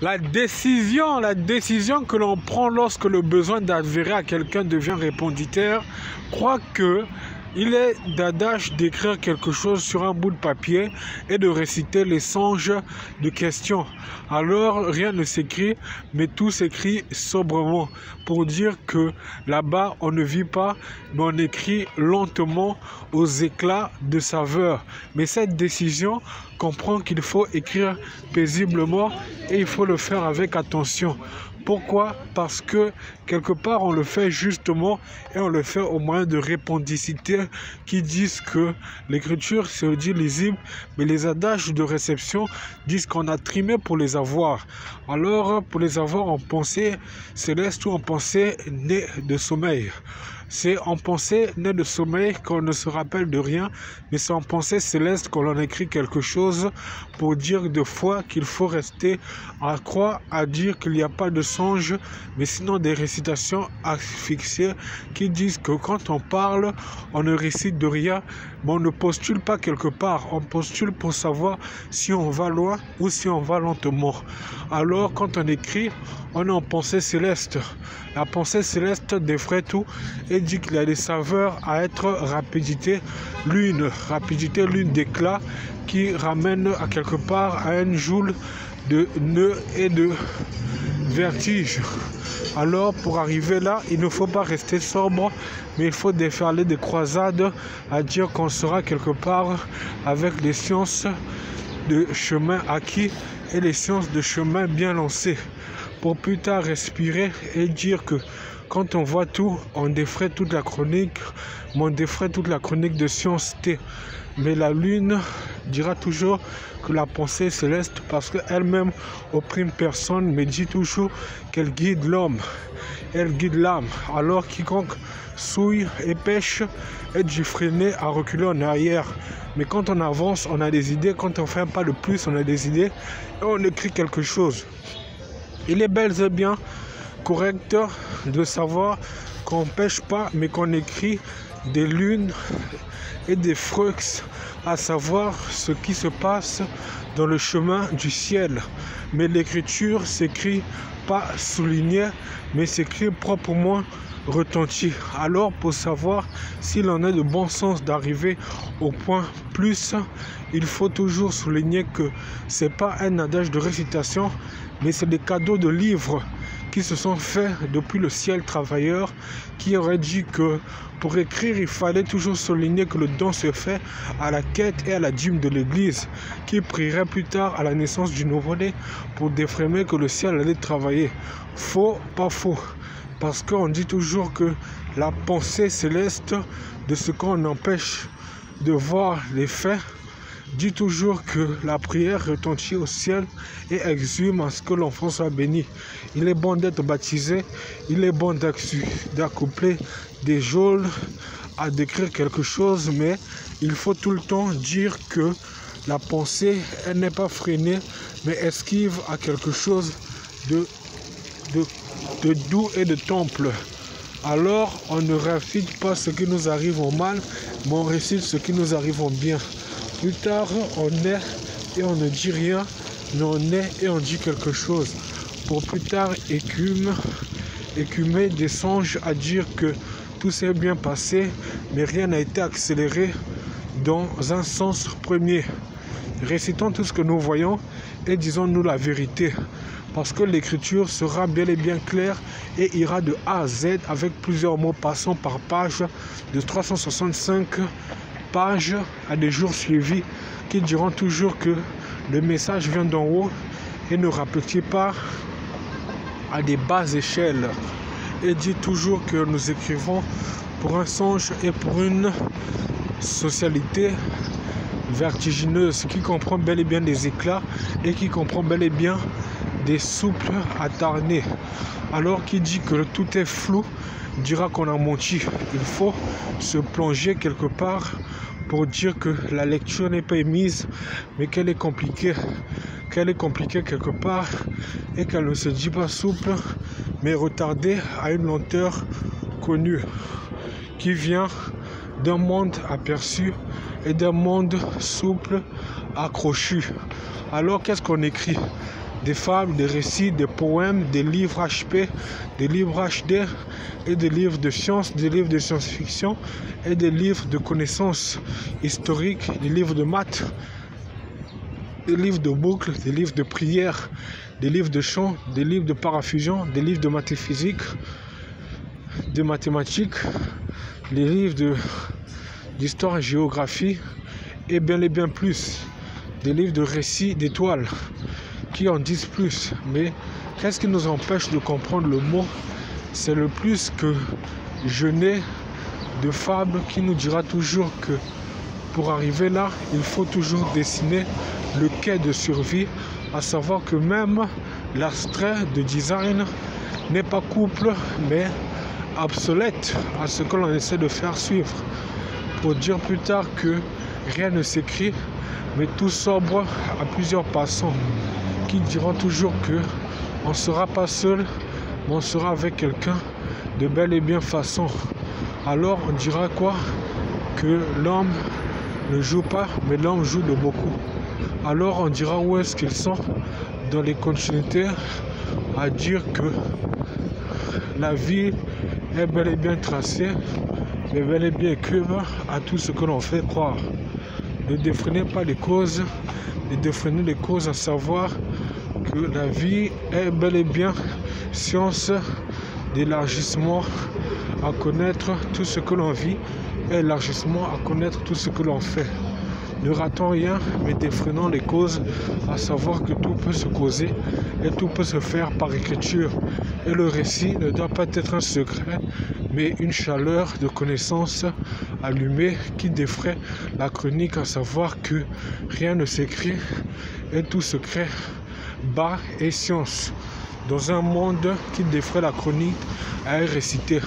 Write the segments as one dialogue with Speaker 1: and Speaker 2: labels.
Speaker 1: La décision que l'on prend lorsque le besoin d'adhérer à quelqu'un devient réponditaire, croit que il est d'adage d'écrire quelque chose sur un bout de papier et de réciter les songes de questions. Alors rien ne s'écrit, mais tout s'écrit sobrement pour dire que là-bas on ne vit pas, mais on écrit lentement aux éclats de saveur. Mais cette décision comprend qu'il faut écrire paisiblement et il faut le faire avec attention. Pourquoi? Parce que quelque part on le fait justement et on le fait au moyen de répondicité qui disent que l'écriture se dit lisible, mais les adages de réception disent qu'on a trimé pour les avoir. Alors pour les avoir en pensée céleste ou en pensée née de sommeil. C'est en pensée née de sommeil qu'on ne se rappelle de rien, mais c'est en pensée céleste qu'on en écrit quelque chose pour dire de foi qu'il faut rester à croire, à dire qu'il n'y a pas de songe, mais sinon des récitations asphyxiées qui disent que quand on parle, on ne récite de rien, mais on ne postule pas quelque part, on postule pour savoir si on va loin ou si on va lentement. Alors quand on écrit, on est en pensée céleste. La pensée céleste défraie tout et dit qu'il y a des saveurs à être rapidité lune d'éclat qui ramène à quelque part à un joule de nœud et de vertige. Alors pour arriver là, il ne faut pas rester sobre, mais il faut déferler des croisades à dire qu'on sera quelque part avec les sciences de chemin acquis et les sciences de chemin bien lancées, pour plus tard respirer et dire que quand on voit tout, on défraie toute la chronique, mais on défraie toute la chronique de science T. Mais la lune dira toujours que la pensée céleste, parce qu'elle-même opprime personne, mais dit toujours qu'elle guide l'homme, elle guide l'âme. Alors quiconque souille et pêche est gifréné à reculer en arrière. Mais quand on avance, on a des idées. Quand on fait un pas de plus, on a des idées et on écrit quelque chose. Il est bel et bien correct de savoir qu'on ne pêche pas, mais qu'on écrit des lunes et des frux, à savoir ce qui se passe dans le chemin du ciel. Mais l'écriture s'écrit pas soulignée, mais s'écrit proprement retenti. Alors pour savoir s'il en est de bon sens d'arriver au point plus, il faut toujours souligner que c'est pas un adage de récitation, mais c'est des cadeaux de livres qui se sont faits depuis le ciel travailleur, qui aurait dit que pour écrire, il fallait toujours souligner que le don se fait à la quête et à la dîme de l'Église, qui prierait plus tard à la naissance du nouveau-né pour défrémer que le ciel allait travailler. Faux, pas faux. Parce qu'on dit toujours que la pensée céleste de ce qu'on empêche de voir les faits dit toujours que la prière retentit au ciel et exhume à ce que l'enfant soit béni. Il est bon d'être baptisé, il est bon d'accoupler des geôles à décrire quelque chose, mais il faut tout le temps dire que la pensée, elle n'est pas freinée, mais esquive à quelque chose de doux et de temple. Alors on ne récite pas ce qui nous arrive en mal, mais on récite ce qui nous arrive en bien. Plus tard, on est et on ne dit rien, mais on est et on dit quelque chose. Pour plus tard écumer des songes à dire que tout s'est bien passé, mais rien n'a été accéléré dans un sens premier. Récitons tout ce que nous voyons et disons-nous la vérité. Parce que l'écriture sera bel et bien claire et ira de A à Z avec plusieurs mots passant par page de 365 pages à des jours suivis qui diront toujours que le message vient d'en haut et ne rapetez pas à des bas échelles. Et dit toujours que nous écrivons pour un songe et pour une socialité vertigineuse qui comprend bel et bien des éclats et qui comprend bel et bien des souples attardés. Alors qui dit que tout est flou dira qu'on a menti. Il faut se plonger quelque part pour dire que la lecture n'est pas émise, mais qu'elle est compliquée quelque part et qu'elle ne se dit pas souple, mais retardée à une lenteur connue qui vient d'un monde aperçu et d'un monde souple accrochu. Alors qu'est-ce qu'on écrit? des fables, des récits, des poèmes, des livres HP, des livres HD et des livres de science, des livres de science-fiction et des livres de connaissances historiques, des livres de maths, des livres de boucles, des livres de prières, des livres de chants, des livres de parafusion, des livres de mathéphysique, de mathématiques, des livres d'histoire et géographie et bien plus, des livres de récits d'étoiles qui en disent plus. Mais qu'est-ce qui nous empêche de comprendre le mot? C'est le plus que je n'ai de fable qui nous dira toujours que pour arriver là, il faut toujours dessiner le quai de survie, à savoir que même l'abstrait de design n'est pas couple, mais obsolète à ce que l'on essaie de faire suivre. Pour dire plus tard que rien ne s'écrit, mais tout sobre à plusieurs passants qui diront toujours que on ne sera pas seul, mais on sera avec quelqu'un de bel et bien façon. Alors on dira quoi? Que l'homme ne joue pas, mais l'homme joue de beaucoup. Alors on dira où est-ce qu'ils sont dans les continuités à dire que la vie est bel et bien tracée, mais bel et bien écrite à tout ce que l'on fait croire. Ne défrenez pas les causes, ne défrenez les causes, à savoir que la vie est bel et bien science d'élargissement à connaître tout ce que l'on vit, et élargissement à connaître tout ce que l'on fait. Ne ratons rien, mais défrenons les causes, à savoir que tout peut se causer et tout peut se faire par écriture. Et le récit ne doit pas être un secret, mais une chaleur de connaissance allumée qui défraie la chronique, à savoir que rien ne s'écrit et tout se crée, bas et science. Dans un monde qui défraie la chronique à réciter.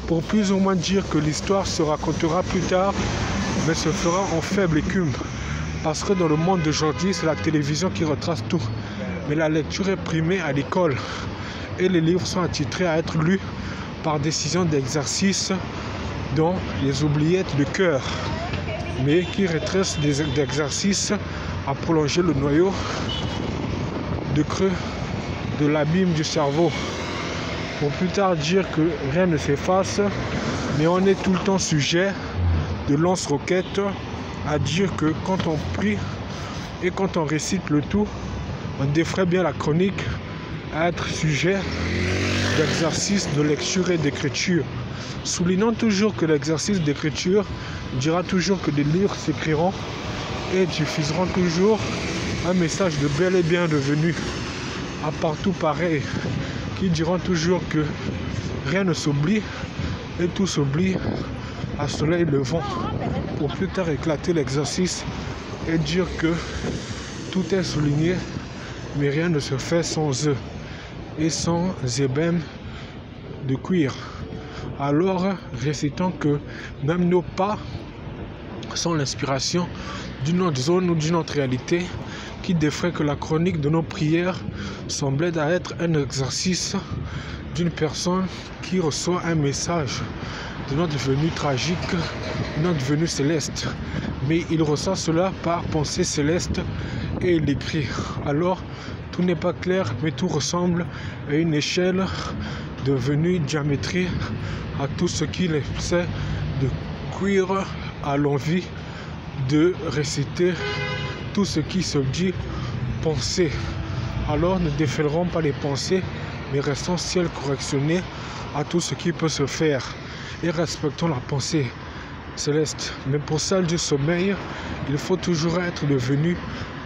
Speaker 1: Pour plus ou moins dire que l'histoire se racontera plus tard, mais se fera en faible écume. Parce que dans le monde d'aujourd'hui, c'est la télévision qui retrace tout. Mais la lecture est primée à l'école. Et les livres sont attitrés à être lus par décision d'exercice dans les oubliettes de cœur. Mais qui retracent des exercices à prolonger le noyau de creux de l'abîme du cerveau. Pour plus tard dire que rien ne s'efface, mais on est tout le temps sujet de lance-roquettes à dire que quand on prie et quand on récite le tout, on défraie bien la chronique à être sujet d'exercice de lecture et d'écriture. Soulignant toujours que l'exercice d'écriture dira toujours que des livres s'écriront et diffuseront toujours un message de bel et bien devenu à partout pareil, qui diront toujours que rien ne s'oublie et tout s'oublie à soleil levant, pour plus tard éclater l'exercice et dire que tout est souligné, mais rien ne se fait sans eux et sans ébène de cuir. Alors, récitant que même nos pas sont l'inspiration d'une autre zone ou d'une autre réalité, qui défraie que la chronique de nos prières semblait être un exercice d'une personne qui reçoit un message de notre venue tragique, de notre venue céleste. Mais il reçoit cela par pensée céleste et il écrit. Alors, tout n'est pas clair, mais tout ressemble à une échelle de venue diamétrie à tout ce qu'il essaie de cuire à l'envie de réciter tout ce qui se dit pensée. Alors ne défailerons pas les pensées, mais restons ciel correctionnés à tout ce qui peut se faire et respectons la pensée céleste. Mais pour celle du sommeil, il faut toujours être devenu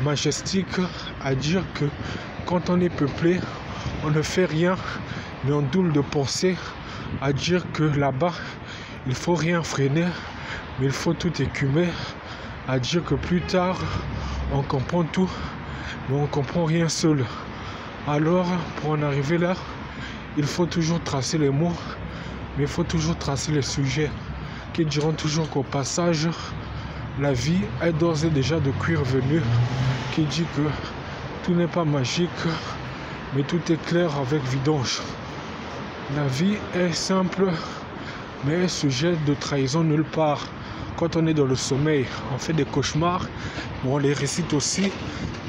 Speaker 1: majestique, à dire que quand on est peuplé, on ne fait rien, mais on doule de pensée, à dire que là-bas, il faut rien freiner, mais il faut tout écumer, à dire que plus tard, on comprend tout, mais on ne comprend rien seul. Alors, pour en arriver là, il faut toujours tracer les mots, mais il faut toujours tracer les sujets, qui diront toujours qu'au passage, la vie est d'ores et déjà de cuir venu, qui dit que tout n'est pas magique, mais tout est clair avec vidange. La vie est simple, mais est sujet de trahison nulle part. Quand on est dans le sommeil, on fait des cauchemars, mais on les récite aussi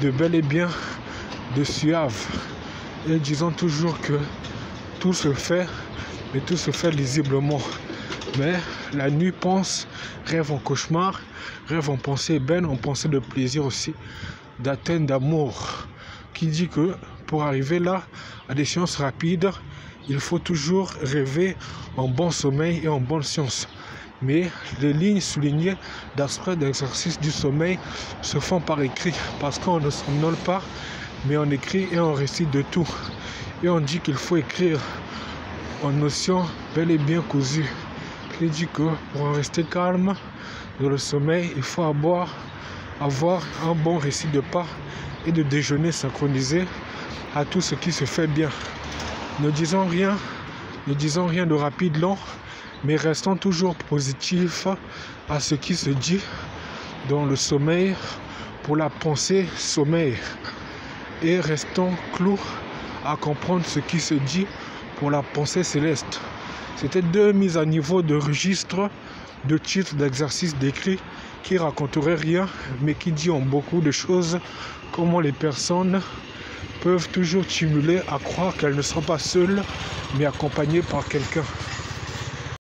Speaker 1: de bel et bien de suave. Et disons toujours que tout se fait, mais tout se fait lisiblement. Mais la nuit pense, rêve en cauchemar, rêve en pensée belle, en pensée de plaisir aussi, d'atteinte d'amour. Qui dit que pour arriver là, à des sciences rapides, il faut toujours rêver en bon sommeil et en bonne science. Mais les lignes soulignées d'aspect d'exercice du sommeil se font par écrit, parce qu'on ne somnole pas, mais on écrit et on récite de tout. Et on dit qu'il faut écrire en notion bel et bien cousue. Qui dit que pour en rester calme dans le sommeil, il faut avoir un bon récit de pas et de déjeuner synchronisé à tout ce qui se fait bien. Ne disons rien de rapide, lent, mais restons toujours positifs à ce qui se dit dans le sommeil pour la pensée sommeil. Et restons clous à comprendre ce qui se dit pour la pensée céleste. C'était 2 mises à niveau de registre, de titres d'exercices d'écrit qui raconteraient rien, mais qui disent beaucoup de choses, comment les personnes peuvent toujours stimuler à croire qu'elles ne sont pas seules, mais accompagnées par quelqu'un.